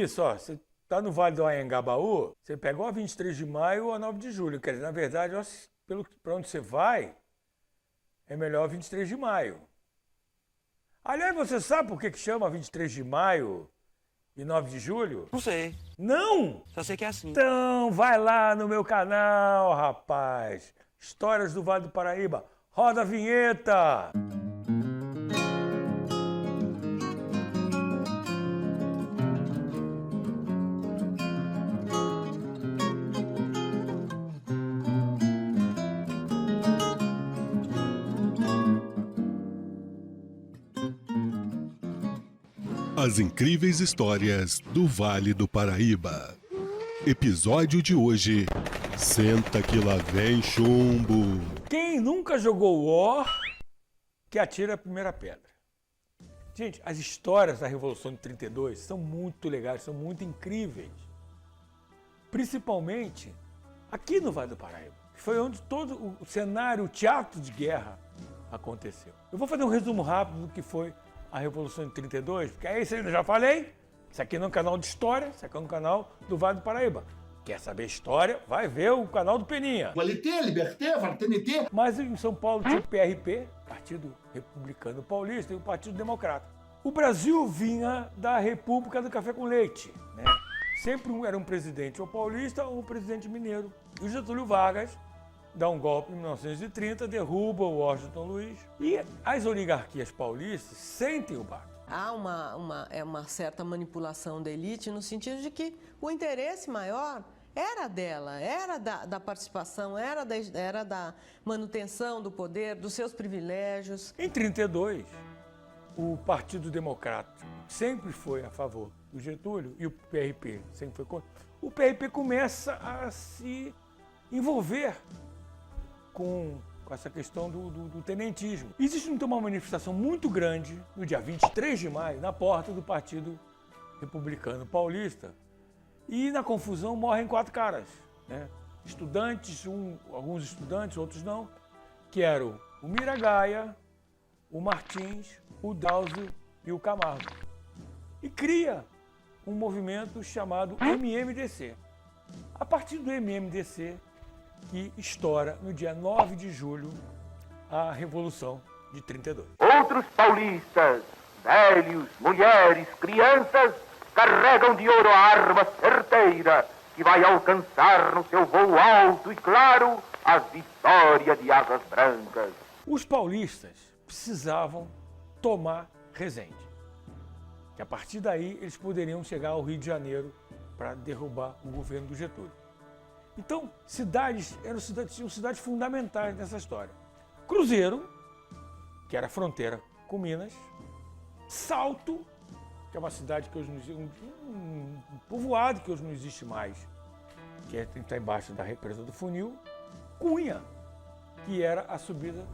isso, ó. Você tá no Vale do Anhangabaú, você pegou a 23 de maio ou a 9 de julho. Quer dizer, na verdade, para onde você vai, é melhor 23 de maio. Aliás, você sabe por que chama 23 de maio e 9 de julho? Não sei. Não! Só sei que é assim. Então, vai lá no meu canal, rapaz. Histórias do Vale do Paraíba. Roda a vinheta! As incríveis histórias do Vale do Paraíba. Episódio de hoje: Senta que lá vem chumbo. Quem nunca jogou War, que atira a primeira pedra. Gente, as histórias da Revolução de 32 são muito legais, são muito incríveis. Principalmente aqui no Vale do Paraíba, que foi onde todo o cenário, o teatro de guerra aconteceu. Eu vou fazer um resumo rápido do que foi a Revolução de 32, porque é isso aí, eu já falei. Isso aqui não é um canal de história, isso aqui é um canal do Vale do Paraíba. Quer saber história? Vai ver o canal do Peninha. Igualité, liberté, fraternité. Mas em São Paulo tinha o PRP, Partido Republicano Paulista, e o Partido Democrata. O Brasil vinha da República do Café com Leite, né? Sempre era um presidente ou paulista ou um presidente mineiro. E o Getúlio Vargas dá um golpe em 1930, derruba o Washington Luiz. E as oligarquias paulistas sentem o baque. Há uma certa manipulação da elite no sentido de que o interesse maior era dela, era da participação, era da manutenção do poder, dos seus privilégios. Em 32, o Partido Democrático sempre foi a favor do Getúlio e o PRP sempre foi contra. O PRP começa a se envolver com essa questão do tenentismo. Existe então uma manifestação muito grande no dia 23 de maio, na porta do Partido Republicano Paulista, e na confusão morrem 4 caras, né? Estudantes, alguns estudantes, outros não, que eram o Miragaia, o Martins, o Dáuzio e o Camargo. E cria um movimento chamado MMDC. A partir do MMDC, que estoura no dia 9 de julho a Revolução de 32. Outros paulistas, velhos, mulheres, crianças, carregam de ouro a arma certeira que vai alcançar no seu voo alto e claro a vitória de asas brancas. Os paulistas precisavam tomar Resende, que a partir daí eles poderiam chegar ao Rio de Janeiro para derrubar o governo do Getúlio. Então, tinham cidades fundamentais nessa história. Cruzeiro, que era a fronteira com Minas. Salto, que é uma cidade que hoje não existe, um povoado que hoje não existe mais, que está embaixo da represa do Funil. Cunha, que era a subida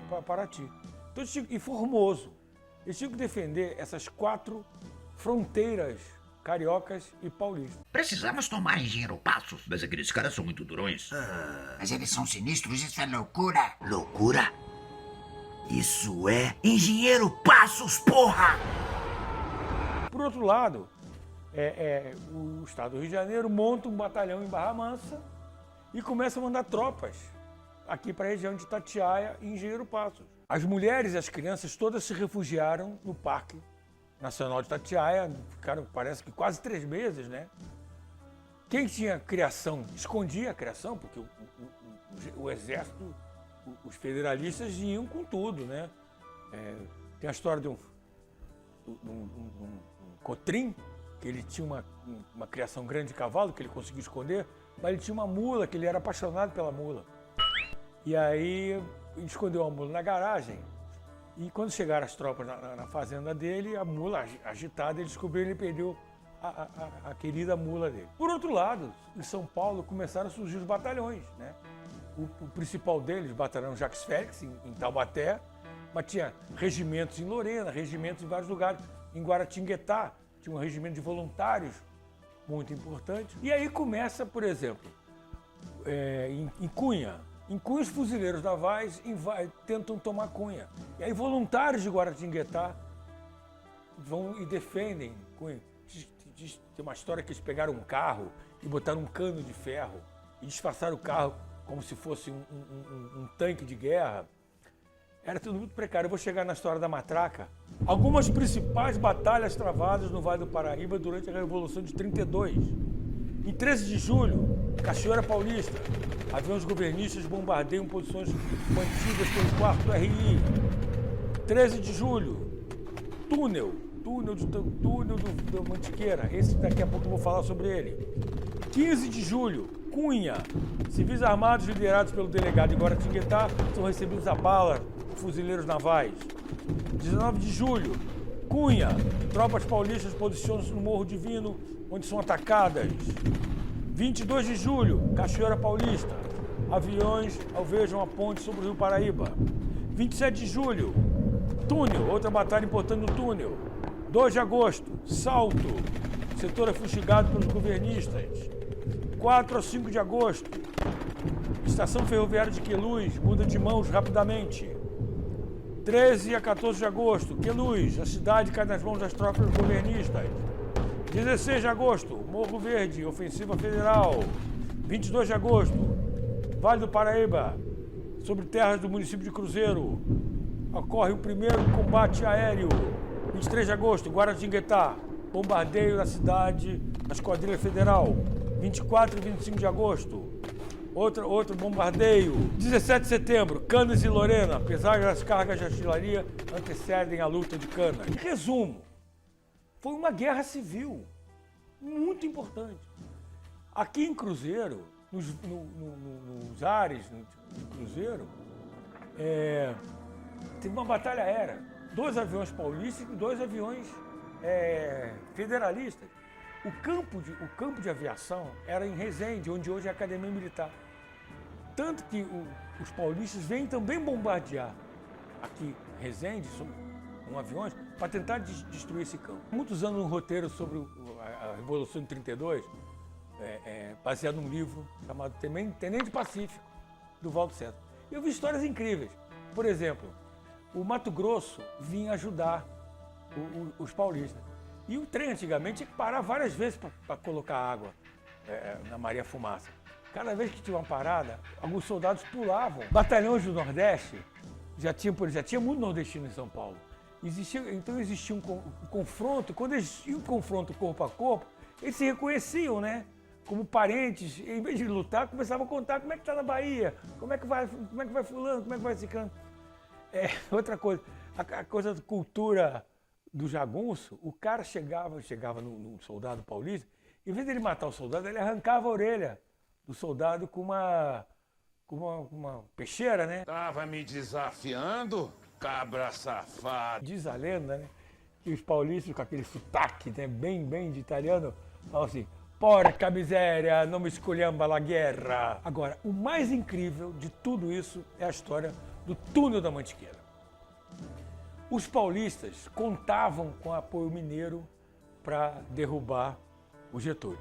para Paraty. Então, e Formoso. Eles tinham que defender essas 4 fronteiras cariocas e paulistas. Precisamos tomar Engenheiro Passos. Mas aqueles caras são muito durões. Mas eles são sinistros, isso é loucura. Loucura? Isso é Engenheiro Passos, porra! Por outro lado, o Estado do Rio de Janeiro monta um batalhão em Barra Mansa e começa a mandar tropas aqui para a região de Itatiaia e Engenheiro Passos. As mulheres e as crianças todas se refugiaram no Parque Nacional de Itatiaia, ficaram, parece que quase 3 meses, né? Quem tinha criação, escondia a criação, porque o exército, os federalistas iam com tudo, né? Tem a história de um Cotrim, que ele tinha uma criação grande de cavalo, que ele conseguiu esconder, mas ele tinha uma mula, que ele era apaixonado pela mula. E aí ele escondeu a mula na garagem. E quando chegaram as tropas na fazenda dele, a mula agitada, ele descobriu que ele perdeu a querida mula dele. Por outro lado, em São Paulo começaram a surgir os batalhões, né? O principal deles, o batalhão Jacques Félix, em Taubaté, mas tinha regimentos em Lorena, regimentos em vários lugares. Em Guaratinguetá, tinha um regimento de voluntários muito importante. E aí começa, por exemplo, em Cunha. Em Cunha, os fuzileiros navais tentam tomar Cunha. E aí voluntários de Guaratinguetá vão e defendem Cunha. Tem uma história que eles pegaram um carro e botaram um cano de ferro e disfarçaram o carro como se fosse um tanque de guerra. Era tudo muito precário. Eu vou chegar na história da matraca. Algumas principais batalhas travadas no Vale do Paraíba durante a Revolução de 32. Em 13 de julho, Cachoeira Paulista, aviões governistas bombardeiam posições mantidas pelo 4º RI. 13 de julho, túnel da Mantiqueira. Esse daqui a pouco eu vou falar sobre ele. 15 de julho, Cunha. Civis armados liderados pelo delegado de Guaratinguetá são recebidos a bala por fuzileiros navais. 19 de julho, Cunha. Tropas paulistas posicionam-se no Morro Divino, onde são atacadas. 22 de julho, Cachoeira Paulista. Aviões alvejam a ponte sobre o Rio Paraíba. 27 de julho, túnel, outra batalha importante no túnel. 2 de agosto, Salto. O setor é fustigado pelos governistas. 4 a 5 de agosto, Estação Ferroviária de Queluz muda de mãos rapidamente. 13 a 14 de agosto, Queluz, a cidade cai nas mãos das tropas governistas. 16 de agosto, Morro Verde, ofensiva federal. 22 de agosto, Vale do Paraíba, sobre terras do município de Cruzeiro, ocorre o primeiro combate aéreo. 23 de agosto, Guaratinguetá, bombardeio na cidade, na Esquadrilha Federal. 24 e 25 de agosto, outro bombardeio. 17 de setembro, Canas e Lorena, apesar das cargas de artilharia, antecedem a luta de Canas. Em resumo, foi uma guerra civil muito importante. Aqui em Cruzeiro, nos ares de Cruzeiro, teve uma batalha aérea. 2 aviões paulistas e 2 aviões federalistas. O campo de aviação era em Resende, onde hoje é a Academia Militar. Tanto que os paulistas vêm também bombardear aqui em Resende, com aviões, para tentar destruir esse campo. Muitos anos um roteiro sobre a Revolução de 32, baseado num livro chamado Tenente Pacífico, do Valdo César. E eu vi histórias incríveis. Por exemplo, o Mato Grosso vinha ajudar os paulistas. E o trem antigamente tinha que parar várias vezes para colocar água na Maria Fumaça. Cada vez que tinha uma parada, alguns soldados pulavam. Batalhões do Nordeste, já tinha muito nordestino em São Paulo. Então existia um confronto. Quando eles iam confronto corpo a corpo, eles se reconheciam, né? Como parentes. Em vez de lutar, começavam a contar como é que está na Bahia, como é que vai fulano, como é que vai ciclano. Outra coisa, a coisa da cultura do jagunço, o cara chegava no soldado paulista, em vez dele matar o soldado, ele arrancava a orelha do soldado com uma peixeira, né? Tava me desafiando, cabra safado. Diz a lenda, né, que os paulistas com aquele sotaque, né, bem de italiano, falam assim: porca miséria, não me escolhamba la guerra. Agora, o mais incrível de tudo isso é a história do túnel da Mantiqueira. Os paulistas contavam com apoio mineiro para derrubar o Getúlio.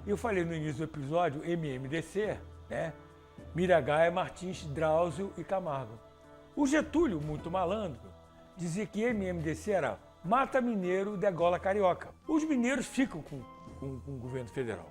Eu falei no início do episódio MMDC, né? Miragaia, Martins, Drauzio e Camargo. O Getúlio, muito malandro, dizia que MMDC era mata mineiro, degola carioca. Os mineiros ficam com o governo federal.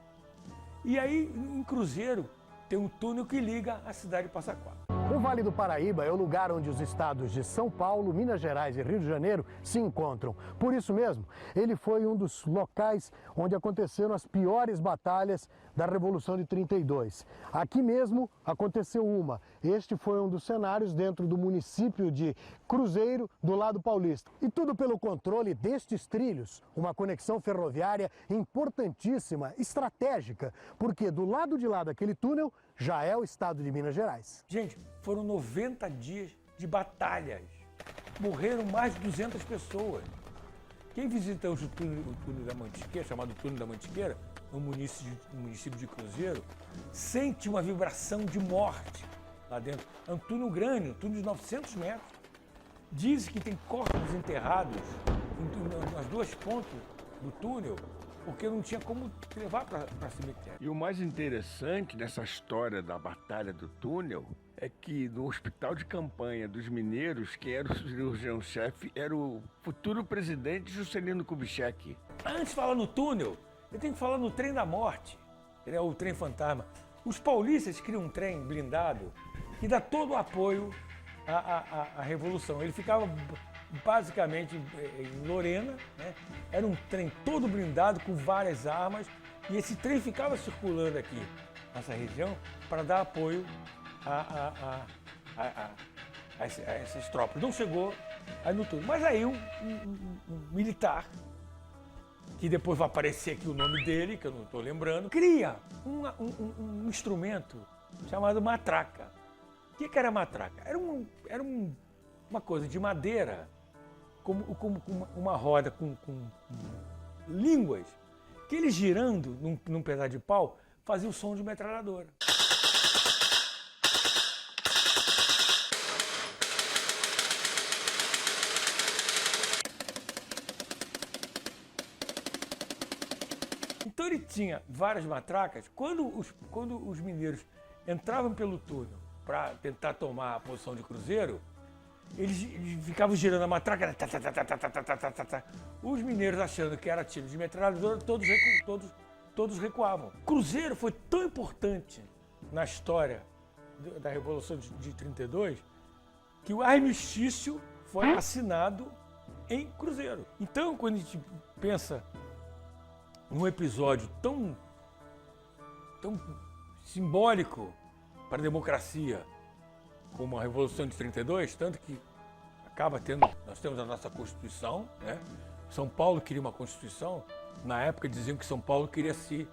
E aí, em Cruzeiro, tem um túnel que liga a cidade de Passa Quatro. O Vale do Paraíba é o lugar onde os estados de São Paulo, Minas Gerais e Rio de Janeiro se encontram. Por isso mesmo, ele foi um dos locais onde aconteceram as piores batalhas da Revolução de 32. Aqui mesmo aconteceu uma. Este foi um dos cenários dentro do município de Cruzeiro, do lado paulista. E tudo pelo controle destes trilhos, uma conexão ferroviária importantíssima, estratégica, porque do lado de lá daquele túnel já é o estado de Minas Gerais. Gente, foram 90 dias de batalhas. Morreram mais de 200 pessoas. Quem visita hoje o túnel da Mantiqueira, chamado Túnel da Mantiqueira, no município de Cruzeiro, sente uma vibração de morte lá dentro. É um túnel grande, um túnel de 900 metros. Diz que tem corpos enterrados nas duas pontas do túnel, porque não tinha como levar para cemitério. E o mais interessante dessa história da Batalha do Túnel é que no hospital de campanha dos mineiros, quem era o cirurgião-chefe era o futuro presidente Juscelino Kubitschek. Antes de falar no túnel, eu tenho que falar no trem da morte, que é o trem fantasma. Os paulistas criam um trem blindado que dá todo o apoio à Revolução. Ele ficava basicamente em Lorena, né? Era um trem todo blindado com várias armas e esse trem ficava circulando aqui nessa região para dar apoio a essas tropas. Não chegou aí no túnel. Mas aí um militar, que depois vai aparecer aqui o nome dele, que eu não estou lembrando, cria um instrumento chamado matraca. O que era matraca? Era uma coisa de madeira, como uma roda com línguas, que ele girando num pedaço de pau fazia o som de metralhadora. Então ele tinha várias matracas. Quando os mineiros entravam pelo túnel para tentar tomar a posição de cruzeiro, eles ficavam girando a matraca. Os mineiros, achando que era tiro de metralhadora, todos recuavam. Cruzeiro foi tão importante na história da Revolução de 32 que o armistício foi assinado em Cruzeiro. Então, quando a gente pensa num episódio tão simbólico para a democracia como a Revolução de 32, tanto que nós temos a nossa Constituição, né? São Paulo queria uma Constituição, na época diziam que São Paulo queria se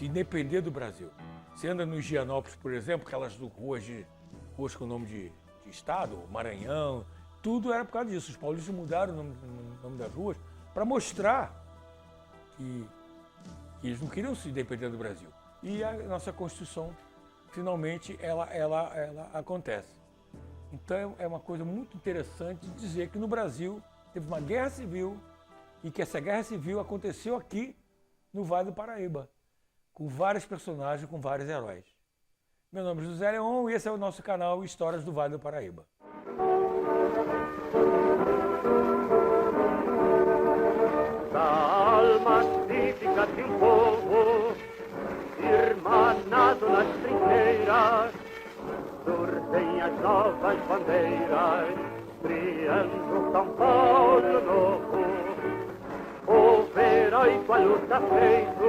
independer do Brasil. Você anda no Higienópolis, por exemplo, aquelas ruas com nome de estado, Maranhão, tudo era por causa disso. Os paulistas mudaram o nome das ruas para mostrar que eles não queriam se independer do Brasil. E a nossa Constituição, finalmente, ela acontece. Então é uma coisa muito interessante dizer que no Brasil teve uma guerra civil e que essa guerra civil aconteceu aqui no Vale do Paraíba, com vários personagens, com vários heróis. Meu nome é José Leon e esse é o nosso canal Histórias do Vale do Paraíba. Da alma típica de um povo, irmanado nas trincheiras, surgem as novas bandeiras, criando São Paulo novo. O heróico a luta feito,